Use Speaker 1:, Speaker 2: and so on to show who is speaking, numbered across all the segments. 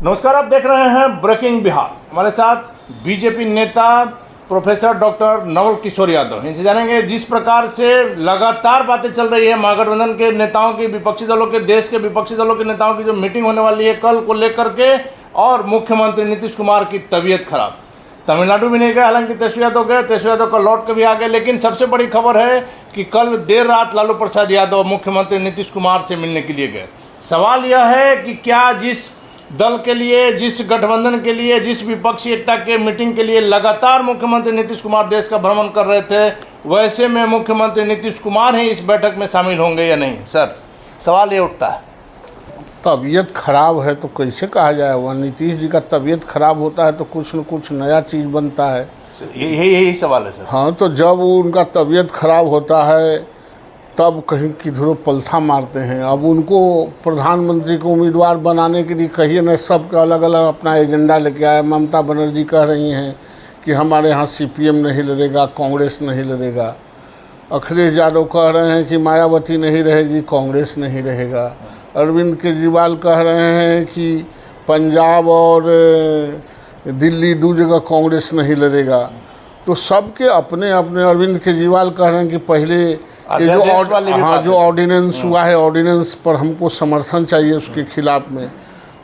Speaker 1: नमस्कार, आप देख रहे हैं ब्रेकिंग बिहार। हमारे साथ बीजेपी नेता प्रोफेसर डॉक्टर नवल किशोर यादव। इनसे जानेंगे जिस प्रकार से लगातार बातें चल रही है महागठबंधन के नेताओं की, विपक्षी दलों के, देश के विपक्षी दलों के नेताओं की जो मीटिंग होने वाली है कल को लेकर के, और मुख्यमंत्री नीतीश कुमार की तबीयत खराब। तमिलनाडु भी नहीं गए, हालांकि तेजस्वी यादव गए, तेजस्वी यादव का लौट के भी आ गए। लेकिन सबसे बड़ी खबर है कि कल देर रात लालू प्रसाद यादव मुख्यमंत्री नीतीश कुमार से मिलने के लिए गए। सवाल यह है कि क्या जिस दल के लिए, जिस गठबंधन के लिए, जिस विपक्षी एकता के मीटिंग के लिए लगातार मुख्यमंत्री नीतीश कुमार देश का भ्रमण कर रहे थे, वैसे में मुख्यमंत्री नीतीश कुमार ही इस बैठक में शामिल होंगे या नहीं? सर, सवाल ये उठता है।
Speaker 2: तबीयत खराब है तो कैसे कहा जाए? वह नीतीश जी का तबीयत खराब होता है तो कुछ न कुछ नया चीज़ बनता है।
Speaker 1: यही सवाल है सर।
Speaker 2: हाँ, तो जब उनका तबीयत खराब होता है तब कहीं किधरों पलथा मारते हैं। अब उनको प्रधानमंत्री को उम्मीदवार बनाने के लिए कहिए न, सबका अलग अलग अपना एजेंडा लेके आए। ममता बनर्जी कह रही हैं कि हमारे यहाँ CPM नहीं लड़ेगा, कांग्रेस नहीं लड़ेगा। अखिलेश यादव कह रहे हैं कि मायावती नहीं रहेगी, कांग्रेस नहीं रहेगा। अरविंद केजरीवाल कह रहे हैं कि पंजाब और दिल्ली दो जगह कांग्रेस नहीं लड़ेगा। तो सबके अपने अपने, अरविंद केजरीवाल कह रहे हैं कि पहले जो ऑर्डिनेंस हुआ है, ऑर्डिनेंस पर हमको समर्थन चाहिए, उसके खिलाफ में।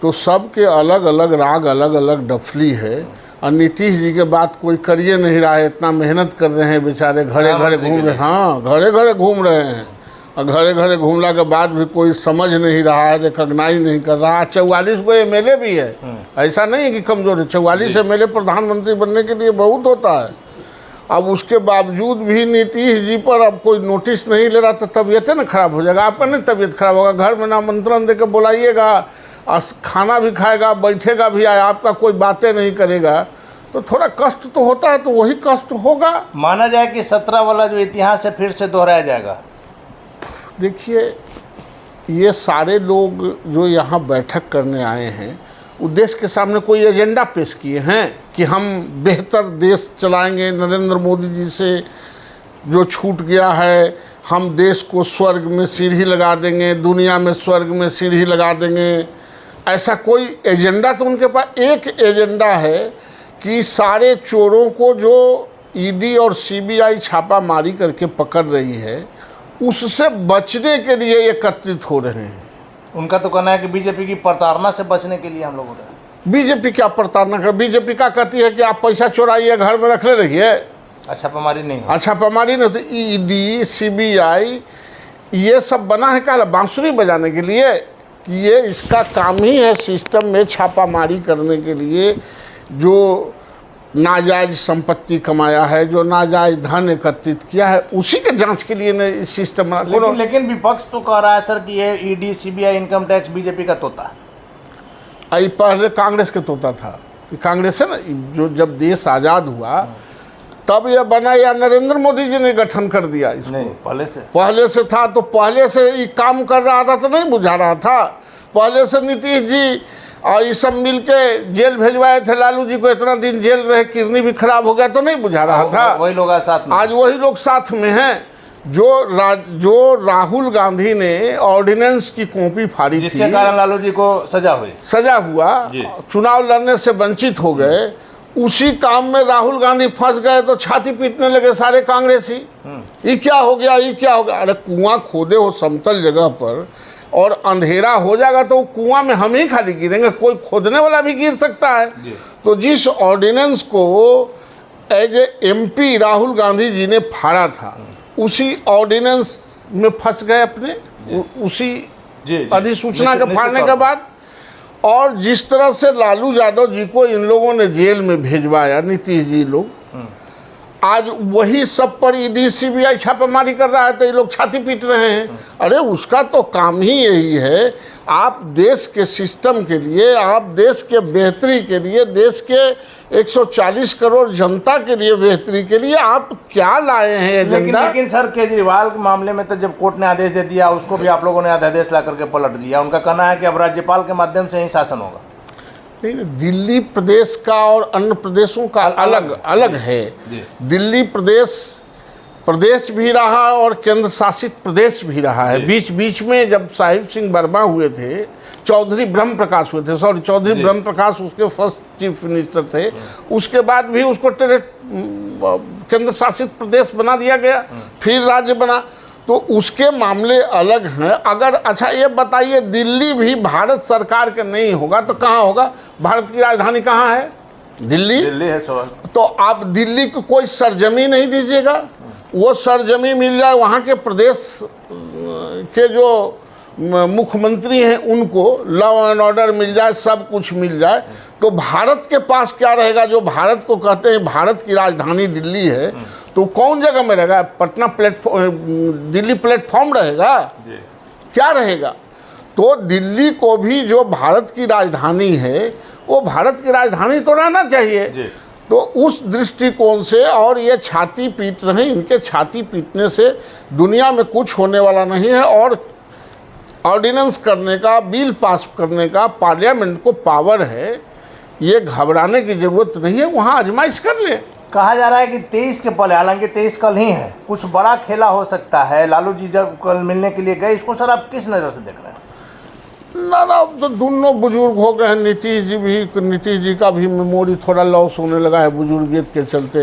Speaker 2: तो सबके अलग अलग राग, अलग अलग डफली है। और नीतीश जी के बात कोई करिए नहीं रहा है। इतना मेहनत कर रहे हैं बेचारे, घरे घरे घूम रहे हैं। हाँ, घरे घरे घूम रहे हैं, और घरे घरे घूमने के बाद भी कोई समझ नहीं रहा है, रिकॉग्नाइज नहीं कर रहा। 44 को MLA भी है, ऐसा नहीं है कि कमजोर है। 44 MLA प्रधानमंत्री बनने के लिए बहुत होता है। अब उसके बावजूद भी नीतीश जी पर अब कोई नोटिस नहीं ले रहा, तो तबीयत न खराब हो जाएगा। आपका नहीं तबीयत खराब होगा, घर में आमंत्रण दे के बुलाइएगा, खाना भी खाएगा, बैठेगा भी, आपका कोई बातें नहीं करेगा, तो थोड़ा कष्ट तो होता है। तो वही कष्ट होगा।
Speaker 1: माना जाए कि 17 वाला जो इतिहास है फिर से दोहराया जाएगा।
Speaker 2: देखिए, ये सारे लोग जो यहाँ बैठक करने आए हैं, देश के सामने कोई एजेंडा पेश किए हैं कि हम बेहतर देश चलाएंगे, नरेंद्र मोदी जी से जो छूट गया है, हम देश को स्वर्ग में सीढ़ी लगा देंगे, दुनिया में स्वर्ग में सीढ़ी लगा देंगे। ऐसा कोई एजेंडा तो उनके पास एक एजेंडा है कि सारे चोरों को जो ED और CBI छापामारी करके पकड़ रही है, उससे बचने के लिए एकत्रित हो रहे हैं।
Speaker 1: उनका तो कहना है कि बीजेपी की प्रताड़ना से बचने के लिए हम लोग हो रहे हैं।
Speaker 2: बीजेपी क्या प्रताड़ना कर? बीजेपी क्या कहती है कि आप पैसा चोराइए, घर में रख ले रहिए।
Speaker 1: छापामारी नहीं,
Speaker 2: छापामारी नहीं। तो ED CBI ये सब बना है क्या? बांसुरी बजाने के लिए? कि ये इसका काम ही है सिस्टम में छापामारी करने के लिए। जो नाजायज संपत्ति कमाया है, जो नाजायज धन एकत्रित किया है, उसी के जांच के लिए ने सिस्टम बना।
Speaker 1: लेकिन विपक्ष तो कह रहा है सर कि ये ED CBI income tax BJP का तोता है।
Speaker 2: पहले कांग्रेस के तोता था। कांग्रेस है ना, जो जब देश आज़ाद हुआ तब यह बना, या नरेंद्र मोदी जी ने गठन कर दिया इसको?
Speaker 1: नहीं,
Speaker 2: पहले से था। तो पहले से ये काम कर रहा था तो नहीं बुझा रहा था? पहले से नीतीश जी और ये सब मिल के जेल भेजवाए थे लालू जी को, इतना दिन जेल रहे, किडनी भी खराब हो गया तो नहीं बुझा रहा था?
Speaker 1: वही लोग साथ में,
Speaker 2: आज वही लोग साथ में हैं। जो राहुल गांधी ने ऑर्डिनेंस की कॉपी फाड़ी थी,
Speaker 1: जिसके कारण लालू जी को सजा हुआ,
Speaker 2: चुनाव लड़ने से वंचित हो गए, उसी काम में राहुल गांधी फंस गए तो छाती पीटने लगे सारे कांग्रेसी। ये क्या हो गया, ये क्या हो गया? अरे कुआं खोदे हो समतल जगह पर और अंधेरा हो जाएगा तो कुआं में हम ही खाली गिरेंगे, कोई खोदने वाला भी गिर सकता है। तो जिस ऑर्डिनेंस को as a MP Rahul Gandhi ji ने फाड़ा था, उसी ऑर्डिनेंस में फंस गए अपने, उसी अधिसूचना के फाड़ने के बाद। और जिस तरह से लालू यादव जी को इन लोगों ने जेल में भेजवाया, नीतीश जी लोग, आज वही सब पर ED CBI छापेमारी कर रहा है तो ये लोग छाती पीट रहे हैं। अरे उसका तो काम ही यही है, आप देश के सिस्टम के लिए, आप देश के बेहतरी के लिए, देश के 140 करोड़ जनता के लिए बेहतरी के लिए आप क्या लाए हैं एजेंडा?
Speaker 1: लेकिन सर, केजरीवाल के मामले में तो जब कोर्ट ने आदेश दे दिया, उसको भी आप लोगों ने अध्यादेश ला करके पलट दिया। उनका कहना है कि अब राज्यपाल के माध्यम से ही शासन होगा।
Speaker 2: नहीं, दिल्ली प्रदेश का और अन्य प्रदेशों का अलग अलग है। दिल्ली प्रदेश प्रदेश भी रहा और केंद्र शासित प्रदेश भी रहा है। बीच बीच में जब साहिब सिंह वर्मा हुए थे, चौधरी ब्रह्म प्रकाश हुए थे, सॉरी चौधरी ब्रह्म प्रकाश उसके फर्स्ट चीफ मिनिस्टर थे, उसके बाद भी उसको केंद्र शासित प्रदेश बना दिया गया, फिर राज्य बना। तो उसके मामले अलग हैं। अगर अच्छा ये बताइए, दिल्ली भी भारत सरकार के नहीं होगा तो कहाँ होगा? भारत की राजधानी कहाँ है? दिल्ली
Speaker 1: है सवाल।
Speaker 2: तो आप दिल्ली को कोई सरजमी नहीं दीजिएगा, वो सरजमी मिल जाए वहाँ के प्रदेश के जो मुख्यमंत्री हैं उनको, लॉ एंड ऑर्डर मिल जाए, सब कुछ मिल जाए, तो भारत के पास क्या रहेगा? जो भारत को कहते हैं भारत की राजधानी दिल्ली है, तो कौन जगह में रहेगा? पटना प्लेटफॉर्म, दिल्ली प्लेटफॉर्म रहेगा जी। क्या रहेगा? तो दिल्ली को भी जो भारत की राजधानी है वो भारत की राजधानी तो रहना चाहिए जी। तो उस दृष्टिकोण से, और ये छाती पीट रहे हैं, इनके छाती पीटने से दुनिया में कुछ होने वाला नहीं है। और ऑर्डिनेंस करने का, बिल पास करने का पार्लियामेंट को पावर है, ये घबराने की ज़रूरत नहीं है, वहाँ आजमाइश कर ले।
Speaker 1: कहा जा रहा है कि 23 के पहले, हालांकि 23 कल ही है, कुछ बड़ा खेला हो सकता है। लालू जी जब कल मिलने के लिए गए, इसको सर आप किस नज़र से देख रहे हैं?
Speaker 2: ना तो दोनों बुजुर्ग हो गए हैं। नीतीश जी का भी मेमोरी थोड़ा लॉस होने लगा है बुजुर्गियत के चलते।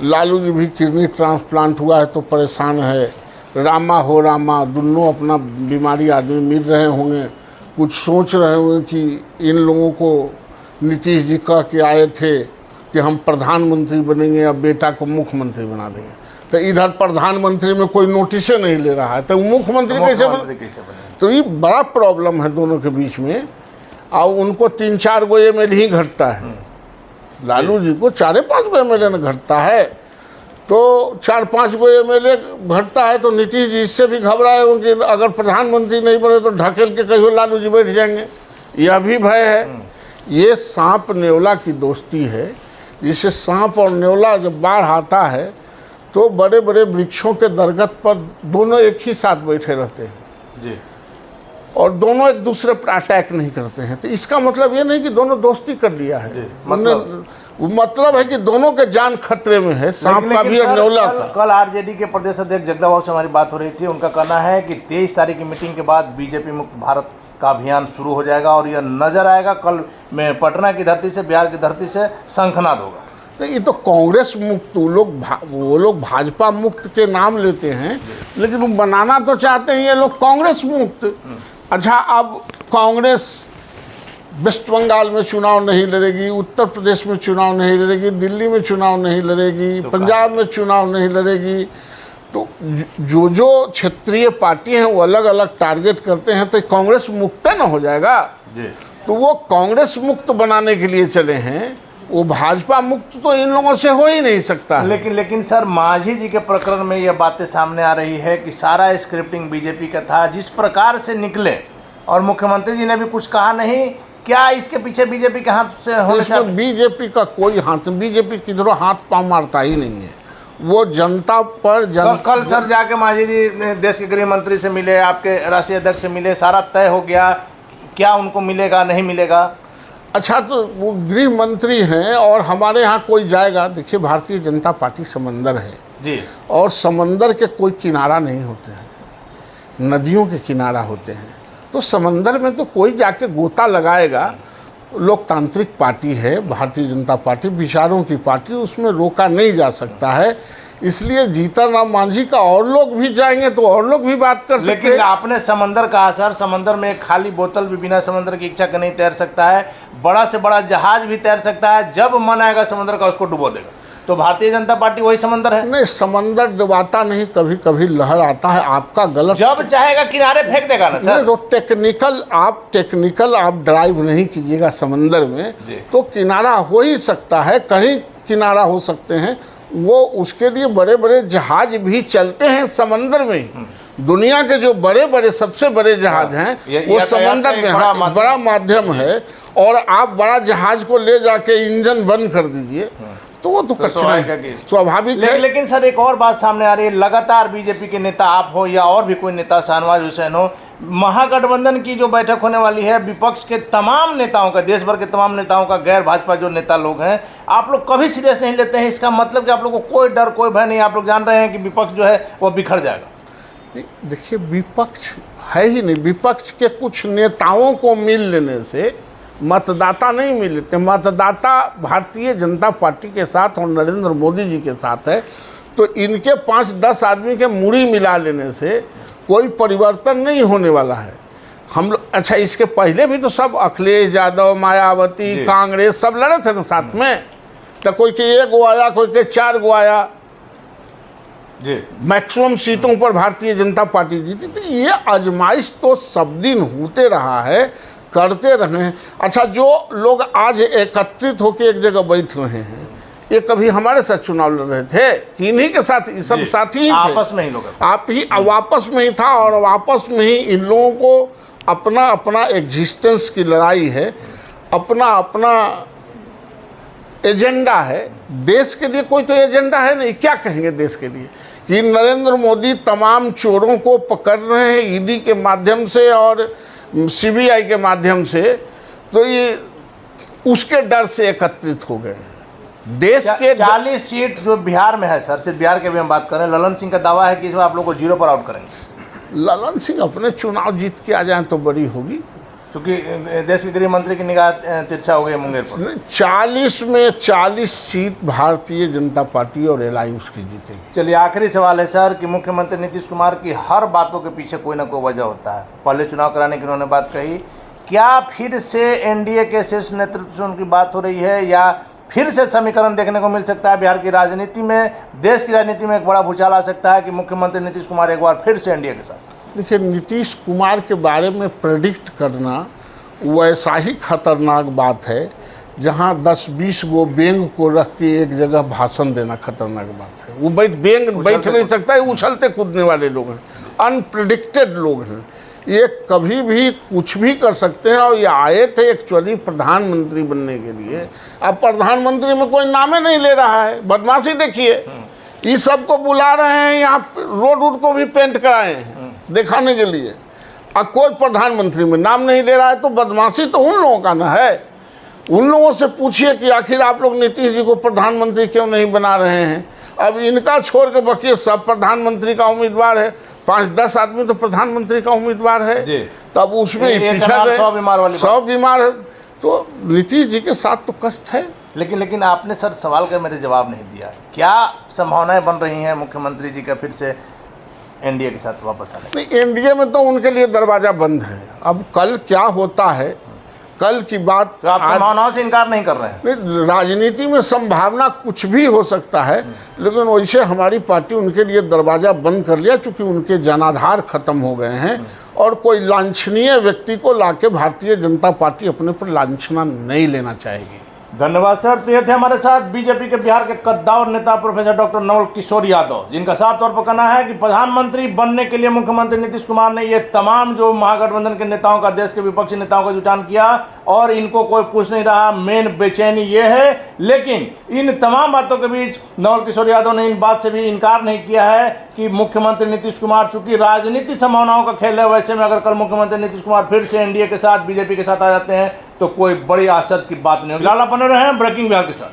Speaker 2: लालू जी भी किडनी ट्रांसप्लांट हुआ है तो परेशान है। रामा दोनों अपना बीमारी आदमी मिल रहे होंगे, कुछ सोच रहे होंगे कि इन लोगों को नीतीश जी कह के आए थे कि हम प्रधानमंत्री बनेंगे, अब बेटा को मुख्यमंत्री बना देंगे। तो इधर प्रधानमंत्री में कोई नोटिस नहीं ले रहा है, तो मुख्यमंत्री कैसे बने? तो ये बड़ा प्रॉब्लम है दोनों के बीच में। और उनको 3-4 गो एमएलए ही घटता है, लालू जी को 4-5 गो एमएलए न घटता है। तो 4-5 गो एमएलए घटता है तो नीतीश जी इससे भी घबराए होंगे, अगर प्रधानमंत्री नहीं बने तो ढकेल के कहियो लालू जी बैठ जाएंगे, यह भी भय है। ये सांप नेवला की दोस्ती है। जिससे सांप और नेवला जब बाढ़ आता है तो बड़े बड़े वृक्षों के दरगत पर दोनों एक ही साथ बैठे रहते हैं जी, और दोनों एक दूसरे पर अटैक नहीं करते हैं। तो इसका मतलब ये नहीं कि दोनों दोस्ती कर लिया है, मतलब है कि दोनों के जान खतरे में है, सांप का भी और नेवला का।
Speaker 1: कल आरजेडी के प्रदेश अध्यक्ष जगदम्बा बाबू से हमारी बात हो रही थी, उनका कहना है कि 23 तारीख की मीटिंग के बाद बीजेपी मुक्त भारत का अभियान शुरू हो जाएगा और यह नजर आएगा कल में पटना की धरती से, बिहार की धरती से शंखनाद होगा।
Speaker 2: ये तो कांग्रेस मुक्त, वो लोग भाजपा मुक्त के नाम लेते हैं, लेकिन वो बनाना तो चाहते हैं ये लोग कांग्रेस मुक्त। अच्छा, अब कांग्रेस वेस्ट बंगाल में चुनाव नहीं लड़ेगी, उत्तर प्रदेश में चुनाव नहीं लड़ेगी, दिल्ली में चुनाव नहीं लड़ेगी, तो पंजाब में चुनाव नहीं लड़ेगी। तो जो क्षेत्रीय पार्टी हैं वो अलग अलग टारगेट करते हैं, तो कांग्रेस मुक्त न हो जाएगा जी। तो वो कांग्रेस मुक्त बनाने के लिए चले हैं, वो भाजपा मुक्त तो इन लोगों से हो ही नहीं सकता है।
Speaker 1: लेकिन सर, मांझी जी के प्रकरण में यह बातें सामने आ रही है कि सारा स्क्रिप्टिंग बीजेपी का था, जिस प्रकार से निकले, और मुख्यमंत्री जी ने भी कुछ कहा नहीं। क्या इसके पीछे बीजेपी के हाथ से होने से?
Speaker 2: बीजेपी का कोई हाथ, बीजेपी किधरों हाथ पांव मारता ही नहीं है, वो जनता पर
Speaker 1: कल सर जाके मांझी जी देश के गृह मंत्री से मिले, आपके राष्ट्रीय अध्यक्ष से मिले, सारा तय हो गया, क्या उनको मिलेगा नहीं मिलेगा?
Speaker 2: अच्छा, तो वो गृह मंत्री हैं और हमारे यहाँ कोई जाएगा? देखिए, भारतीय जनता पार्टी समंदर है जी, और समंदर के कोई किनारा नहीं होते हैं, नदियों के किनारा होते हैं। तो समंदर में तो कोई जाके गोता लगाएगा। लोकतांत्रिक पार्टी है भारतीय जनता पार्टी, विचारों की पार्टी, उसमें रोका नहीं जा सकता है। इसलिए जीतन राम मांझी का और लोग भी जाएंगे तो और लोग भी बात कर सकते हैं।
Speaker 1: लेकिन आपने समंदर कहा सर, समंदर में एक खाली बोतल भी बिना समंदर की इच्छा के नहीं तैर सकता है, बड़ा से बड़ा जहाज भी तैर सकता है, जब मन आएगा समंदर का उसको डुबो देगा। तो भारतीय जनता पार्टी वही समंदर है?
Speaker 2: नहीं, समंदर डुबाता नहीं, कभी कभी लहर आता है, आपका गलत।
Speaker 1: जब चाहेगा किनारे फेंक देगा ना सर।
Speaker 2: तो टेक्निकल आप ड्राइव नहीं कीजिएगा समंदर में तो किनारा हो ही सकता है, कहीं किनारा हो सकते हैं। वो उसके लिए बड़े बड़े जहाज भी चलते हैं समंदर में। दुनिया के जो बड़े बड़े सबसे बड़े जहाज हैं वो समंदर में बड़ा माध्यम है, और आप बड़ा जहाज को ले जाके इंजन बंद कर दीजिए तो वो तो स्वाभाविक है।
Speaker 1: लेकिन सर, एक और बात सामने आ रही है, लगातार बीजेपी के नेता, आप हो या और भी कोई नेता, शाहनवाज हुसैन हो, महागठबंधन की जो बैठक होने वाली है, विपक्ष के तमाम नेताओं का, देश भर के तमाम नेताओं का, गैर भाजपा जो नेता लोग हैं, आप लोग कभी सीरियस नहीं लेते हैं? इसका मतलब कि आप लोग को कोई डर, कोई भय नहीं, आप लोग जान रहे हैं कि विपक्ष जो है वो बिखर जाएगा?
Speaker 2: देखिए, विपक्ष है ही नहीं। विपक्ष के कुछ नेताओं को मिल लेने से मतदाता नहीं मिलते। मतदाता भारतीय जनता पार्टी के साथ और नरेंद्र मोदी जी के साथ है, तो इनके 5-10 आदमी के मुड़ी मिला लेने से कोई परिवर्तन नहीं होने वाला है। हम लोग, अच्छा, इसके पहले भी तो सब अखिलेश यादव, मायावती, कांग्रेस सब लड़े थे ना साथ में, तो कोई के 1 गो आया, कोई के 4 गो आया
Speaker 1: जी।
Speaker 2: मैक्सिमम सीटों पर भारतीय जनता पार्टी जीती। तो ये आजमाइश तो सब दिन होते रहा है, करते रहे हैं। अच्छा, जो लोग आज एकत्रित होकर एक जगह बैठ रहे हैं, ये कभी हमारे साथ चुनाव लड़ रहे थे? इन्हीं के साथ, ये सब साथी ही थे,
Speaker 1: आपस में ही लोग,
Speaker 2: आप ही वापस में ही था। और वापस में ही इन लोगों को अपना अपना एग्जिस्टेंस की लड़ाई है, अपना अपना एजेंडा है। देश के लिए कोई तो एजेंडा है नहीं। क्या कहेंगे देश के लिए कि नरेंद्र मोदी तमाम चोरों को पकड़ रहे हैं ईडी के माध्यम से और सीबीआई के माध्यम से, तो ये उसके डर से एकत्रित हो गए। देश के
Speaker 1: 40 सीट जो बिहार में है सर, सिर्फ बिहार के भी हम बात करें, ललन सिंह का दावा है कि इसमें आप लोग को 0 पर आउट करेंगे।
Speaker 2: ललन सिंह अपने चुनाव जीत के आ जाएं तो बड़ी होगी,
Speaker 1: क्योंकि देश के गृह मंत्री की निगाह तिरछा हो गई मुंगेर पर।
Speaker 2: 40 में 40 सीट भारतीय जनता पार्टी और एलआई उसकी जीतेगी।
Speaker 1: चलिए, आखिरी सवाल है सर कि मुख्यमंत्री नीतीश कुमार की हर बातों के पीछे कोई ना कोई वजह होता है। पहले चुनाव कराने की उन्होंने बात कही, क्या फिर से एनडीए के शीर्ष नेतृत्व से उनकी बात हो रही है, या फिर से समीकरण देखने को मिल सकता है बिहार की राजनीति में, देश की राजनीति में एक बड़ा भूचाल आ सकता है कि मुख्यमंत्री नीतीश कुमार एक बार फिर से एनडीए के साथ?
Speaker 2: देखिए, नीतीश कुमार के बारे में प्रेडिक्ट करना वैसा ही खतरनाक बात है जहां 10-20 गो बेंग को रख के एक जगह भाषण देना खतरनाक बात है। वो बेंग बैठ नहीं सकता है, उछलते कूदने वाले लोग हैं, अनप्रिडिक्टेड लोग हैं। ये कभी भी कुछ भी कर सकते हैं। और ये आए थे एक्चुअली प्रधानमंत्री बनने के लिए। अब प्रधानमंत्री में कोई नामे नहीं ले रहा है। बदमाशी देखिए, इस सबको बुला रहे हैं, यहाँ रोड को भी पेंट कराए हैं दिखाने के लिए। अब कोई प्रधानमंत्री में नाम नहीं ले रहा है, तो बदमाशी तो उन लोगों का ना है। उन लोगों से पूछिए कि आखिर आप लोग नीतीश जी को प्रधानमंत्री क्यों नहीं बना रहे हैं। अब इनका छोड़ के बाकी सब प्रधानमंत्री का उम्मीदवार है। 5-10 आदमी तो प्रधानमंत्री का उम्मीदवार है, तब उसमें पीछे 100 बीमार है। तो नीतीश जी के साथ तो कष्ट है।
Speaker 1: लेकिन आपने सर सवाल का मेरे जवाब नहीं दिया। क्या संभावनाएं बन रही हैं मुख्यमंत्री जी का फिर से एनडीए के साथ वापस आने?
Speaker 2: नहीं, एनडीए में तो उनके लिए दरवाज़ा बंद है। अब कल क्या होता है, कल की बात।
Speaker 1: तो आप संभावनाओं से इनकार नहीं कर रहे हैं?
Speaker 2: नहीं, राजनीति में संभावना कुछ भी हो सकता है, लेकिन वैसे हमारी पार्टी उनके लिए दरवाज़ा बंद कर लिया, चूँकि उनके जनाधार खत्म हो गए हैं। और कोई लांछनीय व्यक्ति को लाके भारतीय जनता पार्टी अपने पर लांछना नहीं लेना चाहेगी।
Speaker 1: धन्यवाद सर। तो ये थे हमारे साथ बीजेपी के बिहार के कद्दावर नेता प्रोफेसर डॉक्टर नवल किशोर यादव, जिनका साफ तौर पर कहना है कि प्रधानमंत्री बनने के लिए मुख्यमंत्री नीतीश कुमार ने ये तमाम जो महागठबंधन के नेताओं का, देश के विपक्षी नेताओं का जुटान किया और इनको कोई पूछ नहीं रहा। मेन बेचैनी ये है। लेकिन इन तमाम बातों के बीच नवल किशोर यादव ने इन बात से भी इनकार नहीं किया है कि मुख्यमंत्री नीतीश कुमार, चूंकि राजनीति संभावनाओं का खेल है, वैसे में अगर कल मुख्यमंत्री नीतीश कुमार फिर से एनडीए के साथ, बीजेपी के साथ आ जाते हैं तो कोई बड़ी आश्चर्य की बात नहीं होगी। लाला बने रहे हैं ब्रेकिंग बिहार के साथ।